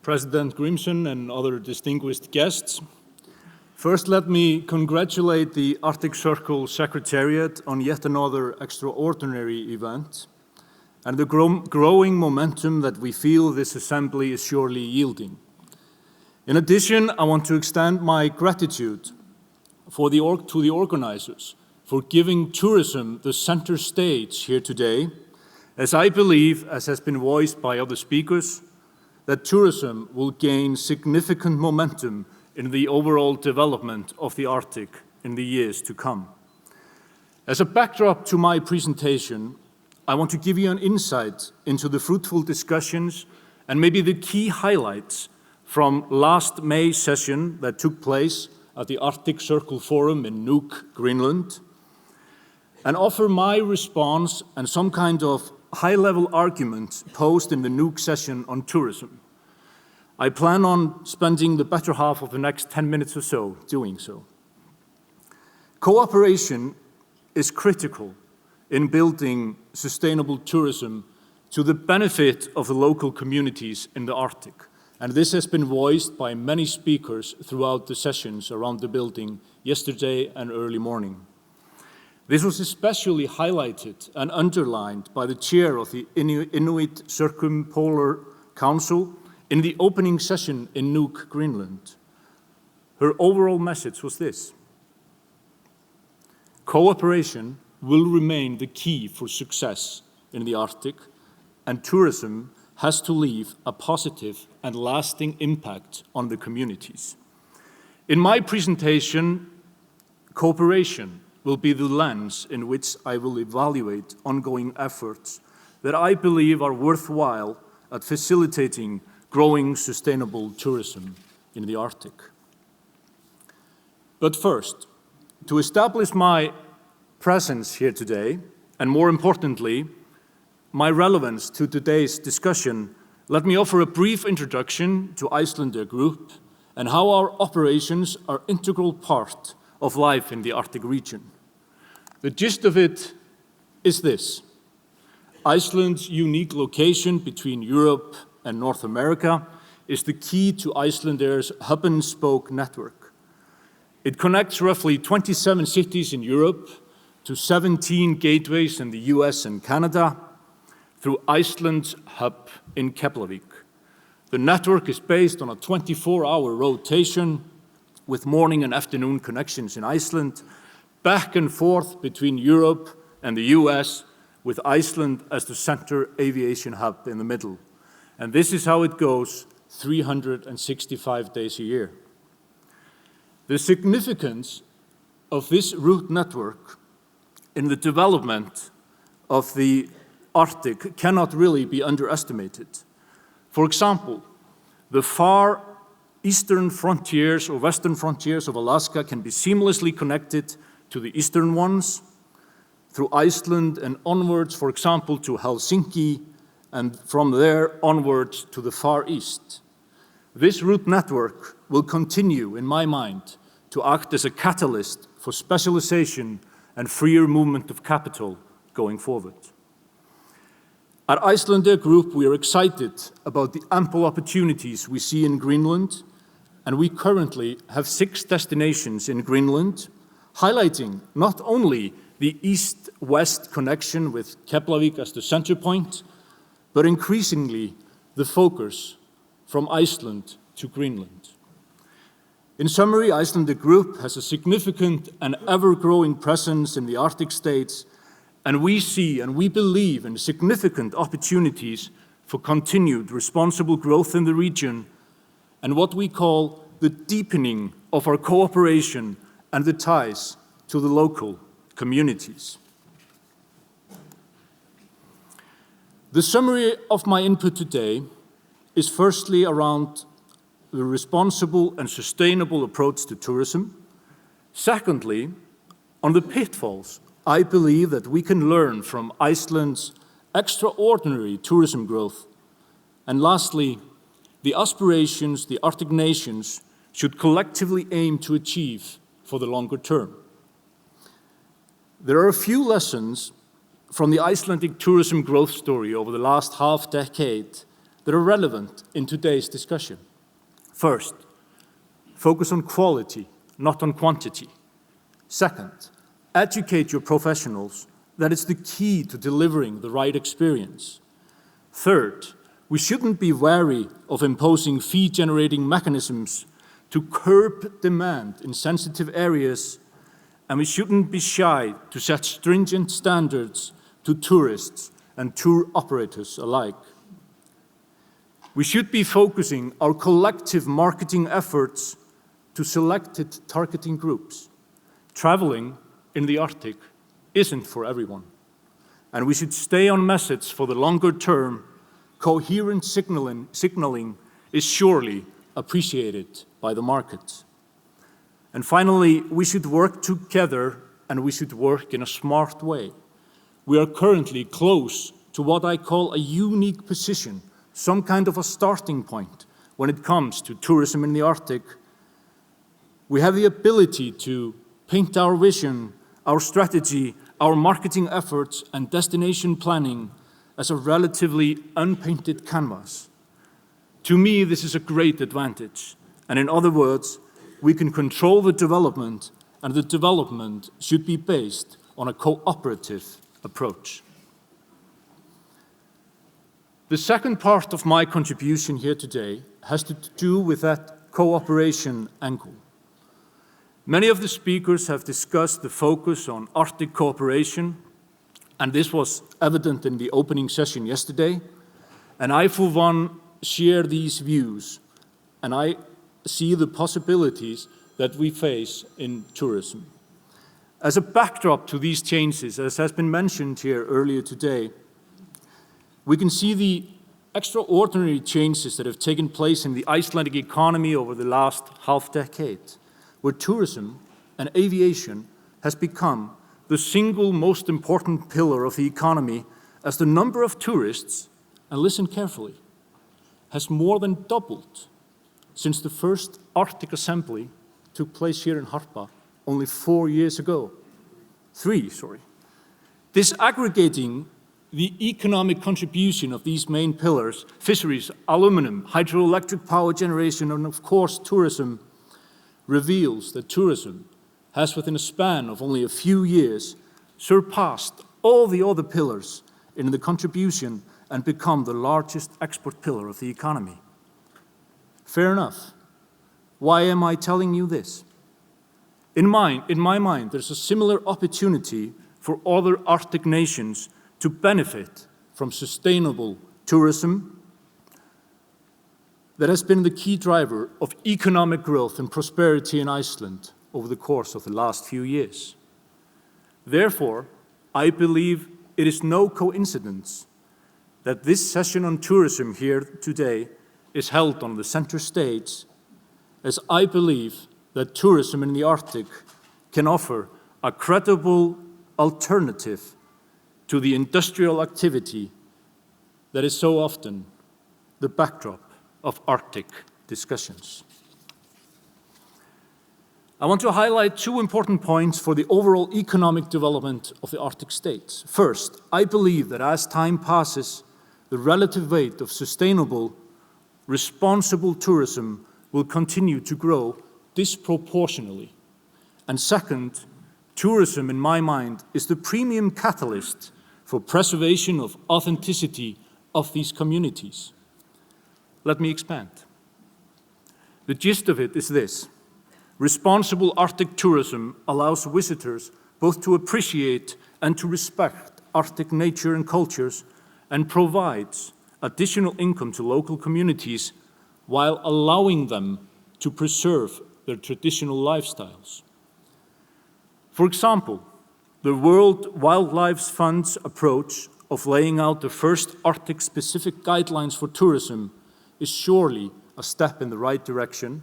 President Grimson and other distinguished guests. First, let me congratulate the Arctic Circle Secretariat on yet another extraordinary event and the growing momentum that we feel this assembly is surely yielding. In addition, I want to extend my gratitude to the organizers for giving tourism the center stage here today, as I believe, as has been voiced by other speakers, that tourism will gain significant momentum in the overall development of the Arctic in the years to come. As a backdrop to my presentation, I want to give you an insight into the fruitful discussions and maybe the key highlights from last May's session that took place at the Arctic Circle Forum in Nuuk, Greenland, and offer my response and some kind of high-level argument posed in the Nuuk session on tourism. I plan on spending the better half of the next 10 minutes or so doing so. Cooperation is critical in building sustainable tourism to the benefit of the local communities in the Arctic. And this has been voiced by many speakers throughout the sessions around the building yesterday and early morning. This was especially highlighted and underlined by the chair of the Inuit Circumpolar Council in the opening session in Nuuk, Greenland. Her overall message was this: cooperation will remain the key for success in the Arctic, and tourism has to leave a positive and lasting impact on the communities. In my presentation, cooperation will be the lens in which I will evaluate ongoing efforts that I believe are worthwhile at facilitating growing sustainable tourism in the Arctic. But first, to establish my presence here today, and more importantly, my relevance to today's discussion, let me offer a brief introduction to Icelandair Group and how our operations are an integral part of life in the Arctic region. The gist of it is this: Iceland's unique location between Europe and North America is the key to Icelandair's hub-and-spoke network. It connects roughly 27 cities in Europe to 17 gateways in the US and Canada through Iceland's hub in Keflavik. The network is based on a 24-hour rotation with morning and afternoon connections in Iceland, back and forth between Europe and the US, with Iceland as the center aviation hub in the middle. And this is how it goes 365 days a year. The significance of this route network in the development of the Arctic cannot really be underestimated. For example, the far eastern frontiers or western frontiers of Alaska can be seamlessly connected to the eastern ones, through Iceland and onwards, for example, to Helsinki, and from there onwards to the Far East. This route network will continue, in my mind, to act as a catalyst for specialization and freer movement of capital going forward. At Icelandair Group, we are excited about the ample opportunities we see in Greenland, and we currently have 6 destinations in Greenland, highlighting not only the east-west connection with Keflavik as the center point, but increasingly the focus from Iceland to Greenland. In summary, Icelandair Group has a significant and ever-growing presence in the Arctic states, and we see and we believe in significant opportunities for continued responsible growth in the region and what we call the deepening of our cooperation and the ties to the local communities. The summary of my input today is firstly around the responsible and sustainable approach to tourism. Secondly, on the pitfalls I believe that we can learn from Iceland's extraordinary tourism growth. And lastly, the aspirations the Arctic nations should collectively aim to achieve for the longer term. There are a few lessons from the Icelandic tourism growth story over the last half decade that are relevant in today's discussion. First, focus on quality, not on quantity. Second, educate your professionals. That is the key to delivering the right experience. Third, we shouldn't be wary of imposing fee-generating mechanisms to curb demand in sensitive areas, and we shouldn't be shy to set stringent standards to tourists and tour operators alike. We should be focusing our collective marketing efforts to selected targeting groups. Traveling in the Arctic isn't for everyone, and we should stay on message for the longer term. Coherent signaling is surely appreciated by the market. And finally, we should work together, and we should work in a smart way. We are currently close to what I call a unique position, some kind of a starting point when it comes to tourism in the Arctic. We have the ability to paint our vision, our strategy, our marketing efforts, and destination planning as a relatively unpainted canvas. To me, this is a great advantage. And in other words, we can control the development, and the development should be based on a cooperative approach. The second part of my contribution here today has to do with that cooperation angle. Many of the speakers have discussed the focus on Arctic cooperation, and this was evident in the opening session yesterday. And I, for one, share these views, and I see the possibilities that we face in tourism. As a backdrop to these changes, as has been mentioned here earlier today, we can see the extraordinary changes that have taken place in the Icelandic economy over the last half-decade, where tourism and aviation has become the single most important pillar of the economy, as the number of tourists, and listen carefully, has more than doubled since the first Arctic Assembly took place here in Harpa only 3 years ago. Disaggregating the economic contribution of these main pillars, fisheries, aluminum, hydroelectric power generation, and of course tourism, reveals that tourism has, within a span of only a few years, surpassed all the other pillars in the contribution and become the largest export pillar of the economy. Fair enough. Why am I telling you this? In my mind, there's a similar opportunity for other Arctic nations to benefit from sustainable tourism that has been the key driver of economic growth and prosperity in Iceland over the course of the last few years. Therefore, I believe it is no coincidence that this session on tourism here today is held on the center stage, as I believe that tourism in the Arctic can offer a credible alternative to the industrial activity that is so often the backdrop of Arctic discussions. I want to highlight 2 important points for the overall economic development of the Arctic states. First, I believe that as time passes, the relative weight of sustainable, responsible tourism will continue to grow disproportionately. And second, tourism, in my mind, is the premium catalyst for preservation of authenticity of these communities. Let me expand. The gist of it is this: responsible Arctic tourism allows visitors both to appreciate and to respect Arctic nature and cultures, and provides additional income to local communities while allowing them to preserve their traditional lifestyles. For example, the World Wildlife Fund's approach of laying out the first Arctic-specific guidelines for tourism is surely a step in the right direction,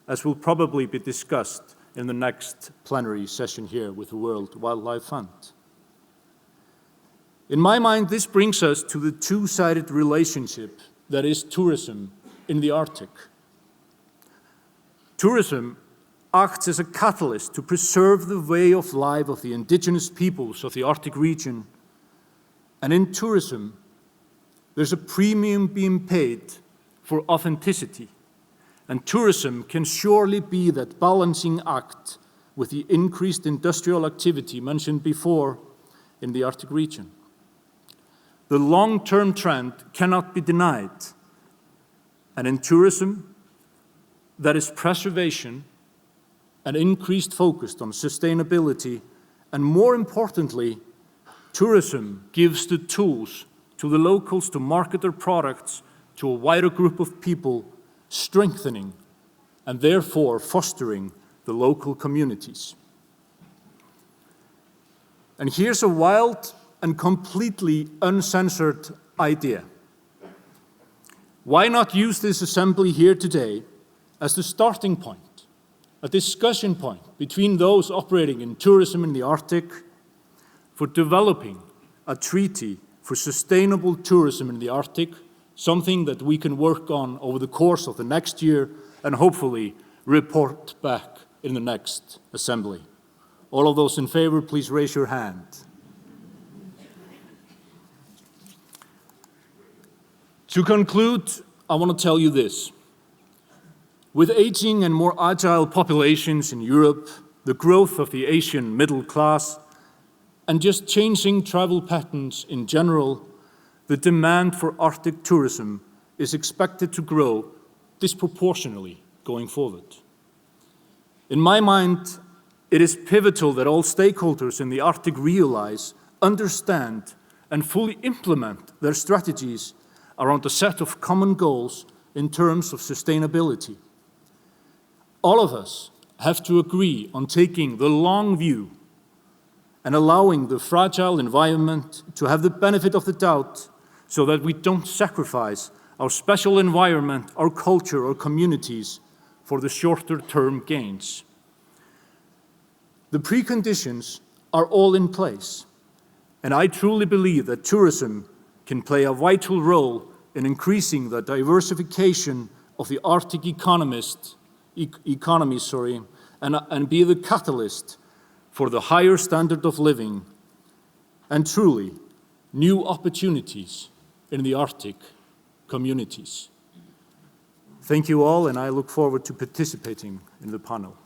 as will probably be discussed in the next plenary session here with the World Wildlife Fund. In my mind, this brings us to the two-sided relationship that is tourism in the Arctic. Tourism acts as a catalyst to preserve the way of life of the indigenous peoples of the Arctic region. And in tourism, there's a premium being paid for authenticity, and tourism can surely be that balancing act with the increased industrial activity mentioned before in the Arctic region. The long-term trend cannot be denied, and in tourism, that is preservation and increased focus on sustainability, and more importantly, tourism gives the tools to the locals to market their products to a wider group of people, strengthening and therefore fostering the local communities. And here's a wild and completely uncensored idea. Why not use this assembly here today as the starting point, a discussion point between those operating in tourism in the Arctic for developing a treaty for sustainable tourism in the Arctic, something that we can work on over the course of the next year and hopefully report back in the next assembly. All of those in favor, please raise your hand. To conclude, I want to tell you this. With aging and more agile populations in Europe, the growth of the Asian middle class, and just changing travel patterns in general, the demand for Arctic tourism is expected to grow disproportionately going forward. In my mind, it is pivotal that all stakeholders in the Arctic realize, understand, and fully implement their strategies around a set of common goals in terms of sustainability. All of us have to agree on taking the long view and allowing the fragile environment to have the benefit of the doubt so that we don't sacrifice our special environment, our culture, our communities for the shorter-term gains. The preconditions are all in place, and I truly believe that tourism can play a vital role in increasing the diversification of the Arctic economy, and be the catalyst for the higher standard of living and truly new opportunities in the Arctic communities. Thank you all, and I look forward to participating in the panel.